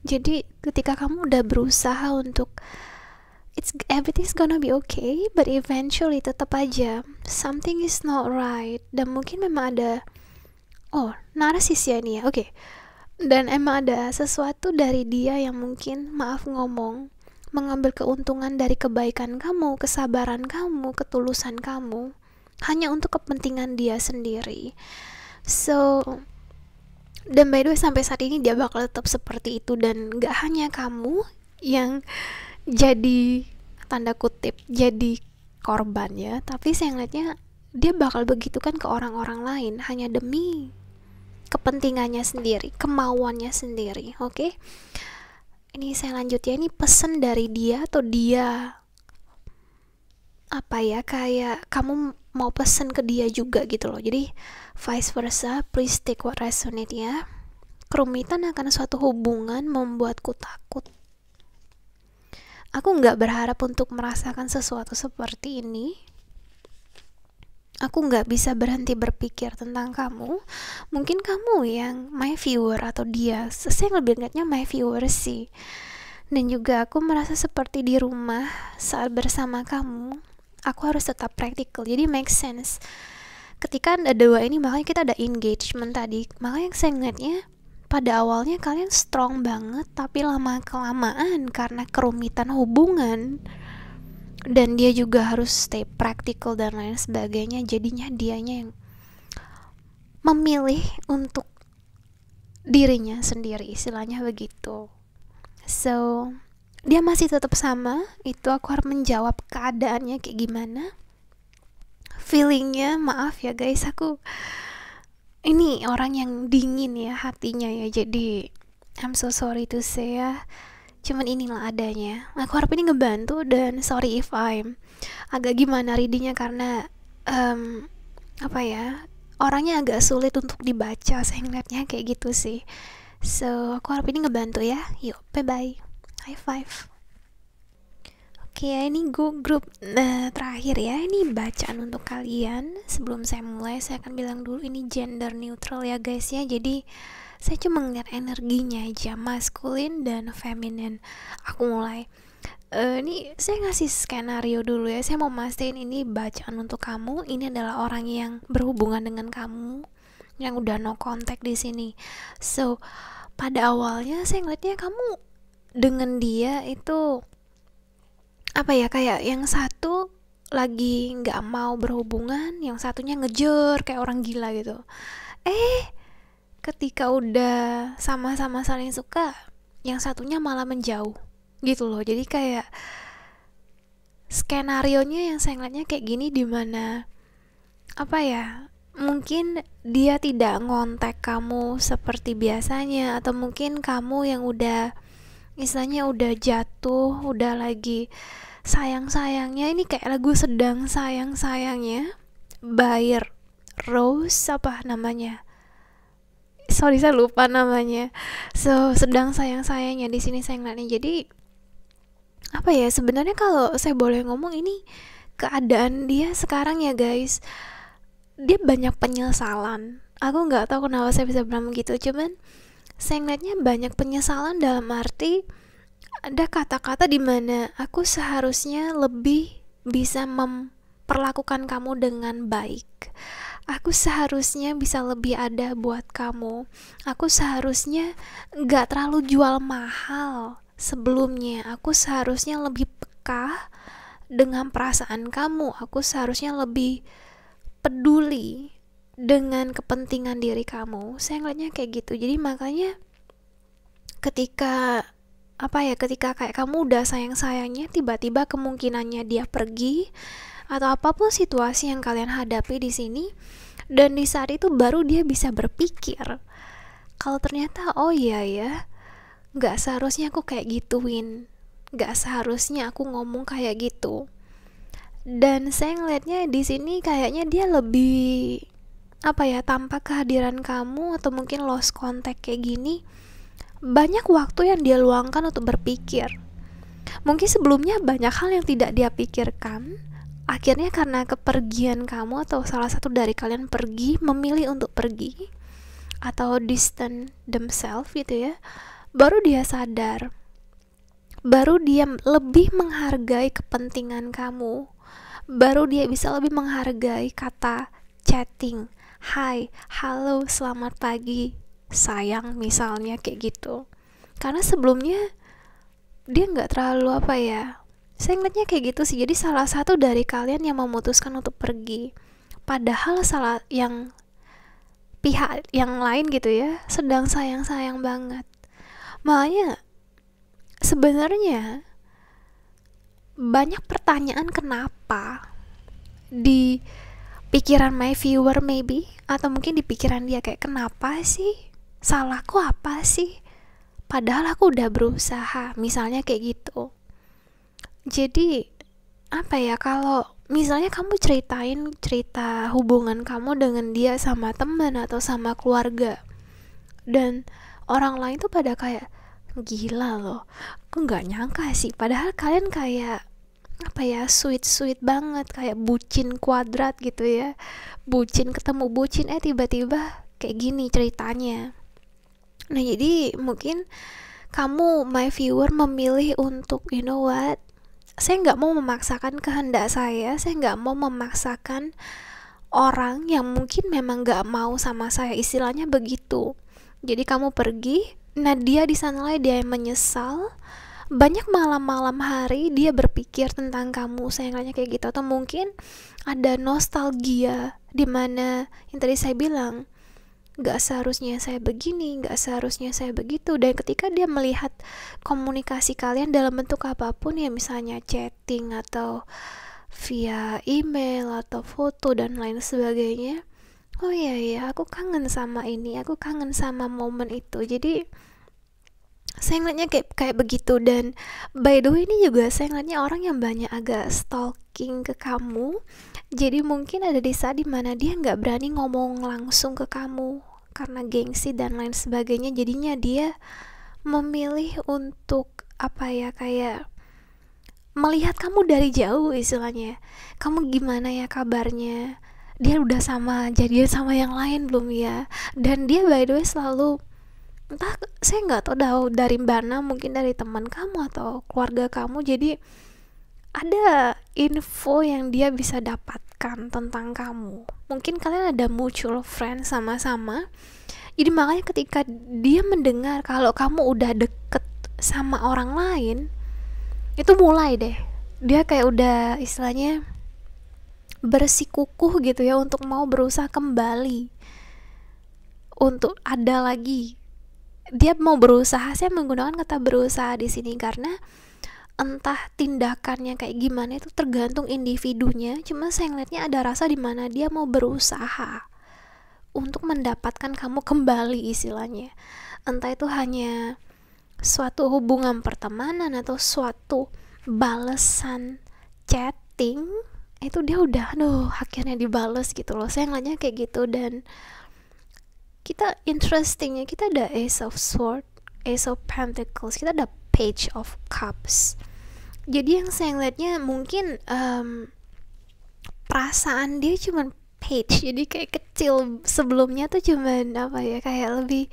Jadi ketika kamu udah berusaha untuk everything's gonna be okay, but eventually tetap aja something is not right. Dan mungkin memang ada narsis ya ini ya. Oke. Dan emang ada sesuatu dari dia yang mungkin, maaf ngomong, mengambil keuntungan dari kebaikan kamu, kesabaran kamu, ketulusan kamu, hanya untuk kepentingan dia sendiri. So, dan by the way sampai saat ini dia bakal tetap seperti itu. Dan gak hanya kamu yang jadi tanda kutip jadi korban ya, tapi saya ngeliatnya dia bakal begitu kan ke orang-orang lain, hanya demi kepentingannya sendiri, kemauannya sendiri. Oke. Ini saya lanjut ya. Ini pesan dari dia, atau dia apa ya, kayak kamu mau pesen ke dia juga gitu loh. Jadi vice versa, please take what resonate ya. Kerumitan akan suatu hubungan membuatku takut. Aku nggak berharap untuk merasakan sesuatu seperti ini. Aku nggak bisa berhenti berpikir tentang kamu. Mungkin kamu yang my viewer atau dia, saya lebih ingatnya my viewer sih. Dan juga aku merasa seperti di rumah saat bersama kamu. Aku harus tetap praktikal, jadi make sense. Ketika ada dua ini, makanya kita ada engagement tadi. Makanya yang saya ngeliatnya, pada awalnya kalian strong banget, tapi lama-kelamaan karena kerumitan hubungan, dan dia juga harus stay practical dan lain sebagainya, jadinya dianya yang memilih untuk dirinya sendiri, istilahnya begitu. So, dia masih tetap sama, itu aku harus menjawab keadaannya kayak gimana. Feelingnya, maaf ya guys, aku ini orang yang dingin ya hatinya ya, jadi I'm so sorry to say ya. Cuman inilah adanya. Aku harap ini ngebantu, dan sorry if I'm agak gimana readingnya karena apa ya, orangnya agak sulit untuk dibaca, saya ngeliatnya kayak gitu sih. So aku harap ini ngebantu ya. Yuk, bye bye, high five. Oke ya, ini grup terakhir ya, ini bacaan untuk kalian. Sebelum saya mulai, saya akan bilang dulu ini gender neutral ya guys ya. Jadi saya cuma ngeliat energinya aja, maskulin dan feminin. Aku mulai. Ini saya ngasih skenario dulu ya. Saya mau mastiin ini bacaan untuk kamu. Ini adalah orang yang berhubungan dengan kamu, yang udah no contact di sini. So pada awalnya saya ngeliatnya kamu dengan dia itu apa ya, kayak yang satu lagi nggak mau berhubungan, yang satunya ngejar kayak orang gila gitu. Ketika udah sama-sama saling suka, yang satunya malah menjauh gitu loh. Jadi kayak skenarionya yang saya ngeliatnya kayak gini, dimana apa ya, mungkin dia tidak ngontek kamu seperti biasanya, atau mungkin kamu yang udah istilahnya udah jatuh, udah lagi sayang-sayangnya, ini kayak lagu sedang sayang-sayangnya by Rose, apa namanya, sorry saya lupa namanya. So sedang sayang-sayangnya di sini saya ngeliatnya. Jadi apa ya, sebenarnya kalau saya boleh ngomong, ini keadaan dia sekarang ya guys, dia banyak penyesalan. Aku nggak tahu kenapa saya bisa bilang gitu, cuman saya ngeliatnya banyak penyesalan dalam arti ada kata-kata di mana aku seharusnya lebih bisa memperlakukan kamu dengan baik. Aku seharusnya bisa lebih ada buat kamu. Aku seharusnya gak terlalu jual mahal sebelumnya. Aku seharusnya lebih peka dengan perasaan kamu. Aku seharusnya lebih peduli dengan kepentingan diri kamu. Saya ngeliatnya kayak gitu. Jadi makanya ketika ketika kayak kamu udah sayang-sayangnya, tiba-tiba kemungkinannya dia pergi atau apapun situasi yang kalian hadapi di sini, dan di saat itu baru dia bisa berpikir kalau ternyata oh iya ya, nggak seharusnya aku kayak gituin, nggak seharusnya aku ngomong kayak gitu. Dan saya ngelihatnya di sini kayaknya dia lebih tanpa kehadiran kamu atau mungkin lost contact kayak gini, banyak waktu yang dia luangkan untuk berpikir. Mungkin sebelumnya banyak hal yang tidak dia pikirkan, akhirnya karena kepergian kamu atau salah satu dari kalian pergi, memilih untuk pergi atau distance themselves gitu ya, baru dia sadar, baru dia lebih menghargai kepentingan kamu, baru dia bisa lebih menghargai kata chatting, hai, halo, selamat pagi, sayang, misalnya kayak gitu. Karena sebelumnya dia nggak terlalu saya ngeliatnya kayak gitu sih. Jadi salah satu dari kalian yang memutuskan untuk pergi, padahal salah yang pihak yang lain gitu ya sedang sayang-sayang banget. Makanya sebenarnya banyak pertanyaan kenapa di pikiran my viewer maybe, atau mungkin di pikiran dia, kayak kenapa sih, salahku apa sih, padahal aku udah berusaha, misalnya kayak gitu. Jadi kalau misalnya kamu ceritain cerita hubungan kamu dengan dia sama teman atau sama keluarga, dan orang lain tuh pada kayak, gila loh, aku nggak nyangka sih, padahal kalian kayak apa ya, sweet sweet banget, kayak bucin kuadrat gitu ya, bucin ketemu bucin, tiba-tiba kayak gini ceritanya. Nah jadi mungkin kamu, my viewer, memilih untuk, you know what, saya nggak mau memaksakan kehendak saya nggak mau memaksakan orang yang mungkin memang nggak mau sama saya, istilahnya begitu. Jadi kamu pergi, nah dia di sana dia yang menyesal, banyak malam-malam hari dia berpikir tentang kamu, sayangnya kayak gitu. Atau mungkin ada nostalgia, dimana yang tadi saya bilang, gak seharusnya saya begini, gak seharusnya saya begitu. Dan ketika dia melihat komunikasi kalian dalam bentuk apapun ya, misalnya chatting atau via email atau foto dan lain sebagainya, oh iya ya, aku kangen sama ini, aku kangen sama momen itu. Jadi saya ngeliatnya kayak begitu. Dan by the way ini juga saya ngeliatnya orang yang banyak agak stalking ke kamu. Jadi mungkin ada di saat dimana dia nggak berani ngomong langsung ke kamu karena gengsi dan lain sebagainya. Jadinya dia memilih untuk apa ya, kayak melihat kamu dari jauh istilahnya. Kamu gimana ya kabarnya? Dia udah jadian sama yang lain belum ya? Dan dia by the way selalu, entah saya nggak tahu dari mana, mungkin dari teman kamu atau keluarga kamu, jadi ada info yang dia bisa dapatkan tentang kamu. Mungkin kalian ada mutual friend sama-sama, jadi makanya ketika dia mendengar kalau kamu udah deket sama orang lain, itu mulai deh dia kayak udah istilahnya bersikukuh gitu ya, untuk mau berusaha kembali untuk ada lagi. Dia mau berusaha, saya menggunakan kata berusaha di sini karena entah tindakannya kayak gimana itu tergantung individunya. Cuma saya ngeliatnya ada rasa di mana dia mau berusaha untuk mendapatkan kamu kembali istilahnya. Entah itu hanya suatu hubungan pertemanan atau suatu balesan chatting, itu dia udah akhirnya dibales gitu loh. Saya ngeliatnya kayak gitu. Dan kita interestingnya, kita ada Ace of Swords, Ace of Pentacles, kita ada Page of Cups. Jadi yang saya ngeliatnya mungkin perasaan dia cuman page, jadi kayak kecil. Sebelumnya tuh cuman apa ya, kayak lebih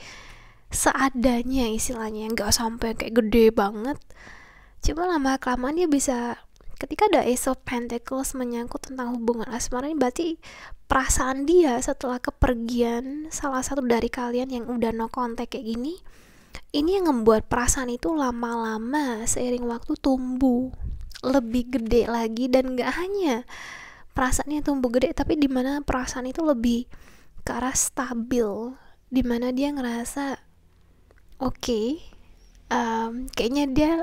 seadanya istilahnya, nggak sampai kayak gede banget. Cuma lama kelamaan dia bisa, ketika ada Ace of Pentacles menyangkut tentang hubungan asmara, ini berarti perasaan dia setelah kepergian salah satu dari kalian yang udah no contact kayak gini, ini yang membuat perasaan itu lama-lama seiring waktu tumbuh lebih gede lagi. Dan gak hanya perasaannya tumbuh gede, tapi dimana perasaan itu lebih ke arah stabil, dimana dia ngerasa oke, kayaknya dia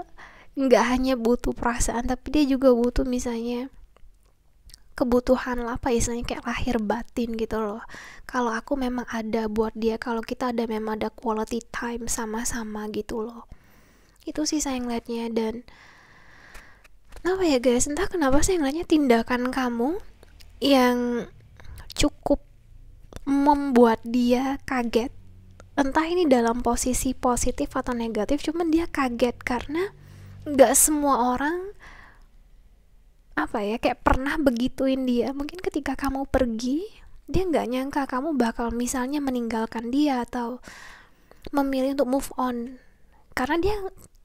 gak hanya butuh perasaan, tapi dia juga butuh misalnya kebutuhan apa istilahnya, kayak lahir batin gitu loh. Kalau aku memang ada buat dia, kalau kita memang ada quality time sama-sama gitu loh. Itu sih saya ngeliatnya. Dan apa ya guys, entah kenapa saya ngeliatnya tindakan kamu yang cukup membuat dia kaget. Entah ini dalam posisi positif atau negatif, cuman dia kaget karena gak semua orang apa ya, kayak pernah begituin dia. Mungkin ketika kamu pergi, dia nggak nyangka kamu bakal misalnya meninggalkan dia atau memilih untuk move on, karena dia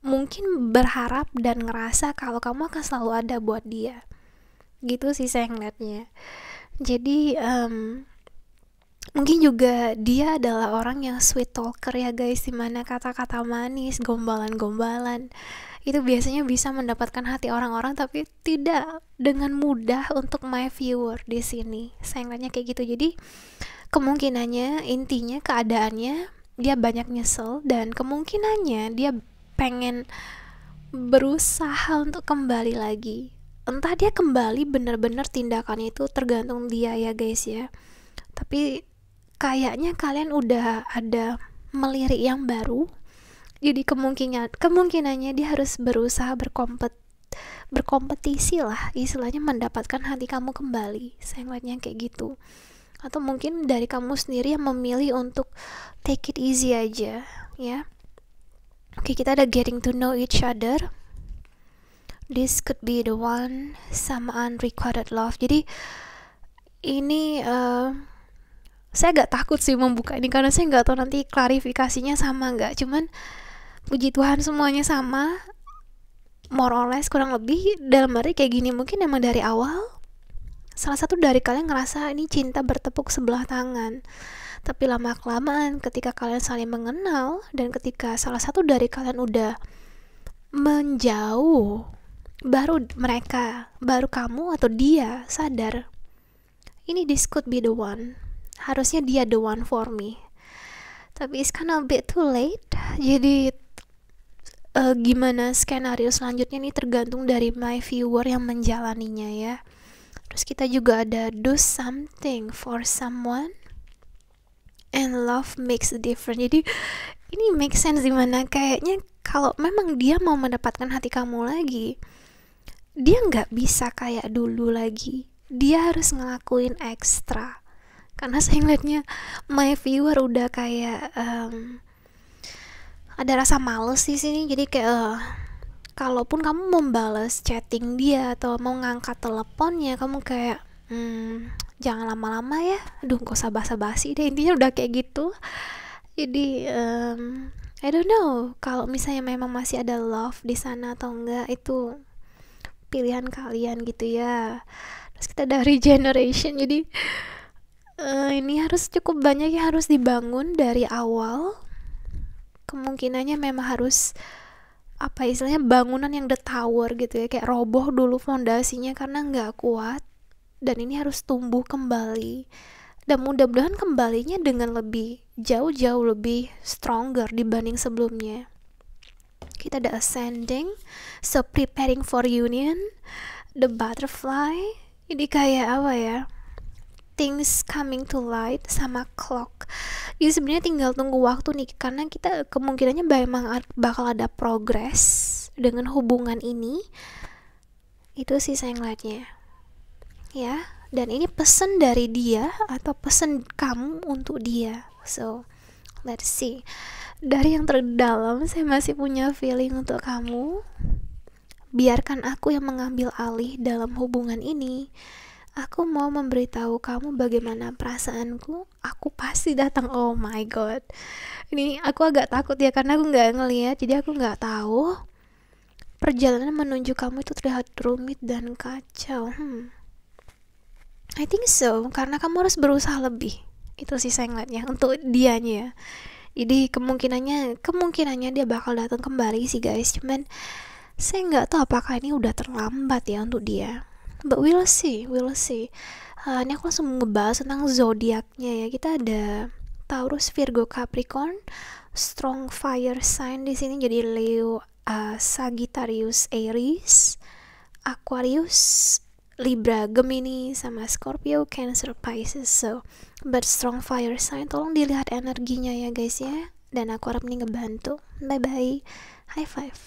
mungkin berharap dan ngerasa kalau kamu akan selalu ada buat dia. Gitu sih saya ngeliatnya. Jadi mungkin juga dia adalah orang yang sweet talker ya guys, dimana kata-kata manis, gombalan-gombalan itu biasanya bisa mendapatkan hati orang-orang, tapi tidak dengan mudah untuk my viewer di sini. Saya ngeliatnya kayak gitu. Jadi kemungkinannya, intinya keadaannya dia banyak nyesel, dan kemungkinannya dia pengen berusaha untuk kembali lagi. Entah dia kembali bener-bener tindakannya itu tergantung dia ya guys ya. Tapi kayaknya kalian udah ada melirik yang baru. Jadi kemungkinannya dia harus berusaha berkompetisi lah istilahnya mendapatkan hati kamu kembali. Saya ngeliatnya kayak gitu. Atau mungkin dari kamu sendiri yang memilih untuk take it easy aja ya. Oke, kita ada getting to know each other. This could be the one sama unrequited love. Jadi ini saya agak takut sih membuka ini karena saya nggak tahu nanti klarifikasinya sama nggak. Cuman puji Tuhan semuanya sama, more or less, kurang lebih dalam arti kayak gini. Mungkin emang dari awal salah satu dari kalian ngerasa ini cinta bertepuk sebelah tangan, tapi lama kelamaan ketika kalian saling mengenal dan ketika salah satu dari kalian udah menjauh, baru kamu atau dia sadar ini this could be the one, harusnya dia the one for me, tapi it's kind of a bit too late. Jadi gimana skenario selanjutnya ini tergantung dari my viewer yang menjalaninya ya. Terus kita juga ada do something for someone and love makes a difference. Jadi ini make sense dimana kayaknya kalau memang dia mau mendapatkan hati kamu lagi, dia nggak bisa kayak dulu lagi, dia harus ngelakuin ekstra. Karena saya ngeliatnya my viewer udah kayak ada rasa males di sini. Jadi kayak kalaupun kamu membalas chatting dia atau mau ngangkat teleponnya, kamu kayak jangan lama-lama ya, aduh gak usah basa-basi deh, intinya udah kayak gitu. Jadi I don't know kalau misalnya memang masih ada love di sana atau enggak, itu pilihan kalian gitu ya. Terus kita dari generation, jadi ini harus cukup banyak yang harus dibangun dari awal. Kemungkinannya memang harus apa istilahnya bangunan yang the tower gitu ya, kayak roboh dulu fondasinya karena nggak kuat, dan ini harus tumbuh kembali, dan mudah-mudahan kembalinya dengan lebih jauh-jauh lebih stronger dibanding sebelumnya. Kita ada ascending, so preparing for union, the butterfly, ini kayak apa ya, things coming to light, sama clock. Jadi sebenarnya tinggal tunggu waktu nih, karena kita kemungkinannya memang bakal ada progress dengan hubungan ini. Itu sih saya ngeliatnya ya. Dan ini pesan dari dia atau pesan kamu untuk dia. So let's see. Dari yang terdalam saya masih punya feeling untuk kamu. Biarkan aku yang mengambil alih dalam hubungan ini. Aku mau memberitahu kamu bagaimana perasaanku. Aku pasti datang. Oh my god. Ini aku agak takut ya karena aku nggak ngelihat, jadi aku nggak tahu. Perjalanan menuju kamu itu terlihat rumit dan kacau. I think so, karena kamu harus berusaha lebih. Itu sih saya ngeliatnya untuk dianya. Jadi kemungkinannya dia bakal datang kembali sih guys. Cuman saya nggak tahu apakah ini udah terlambat ya untuk dia. But we'll see. Ini aku langsung ngebahas tentang zodiaknya ya. Kita ada Taurus, Virgo, Capricorn, strong fire sign di sini. Jadi Leo, Sagittarius, Aries, Aquarius, Libra, Gemini, sama Scorpio, Cancer, Pisces. So, but strong fire sign. Tolong dilihat energinya ya guys ya. Dan aku harap ini ngebantu. Bye bye. High five.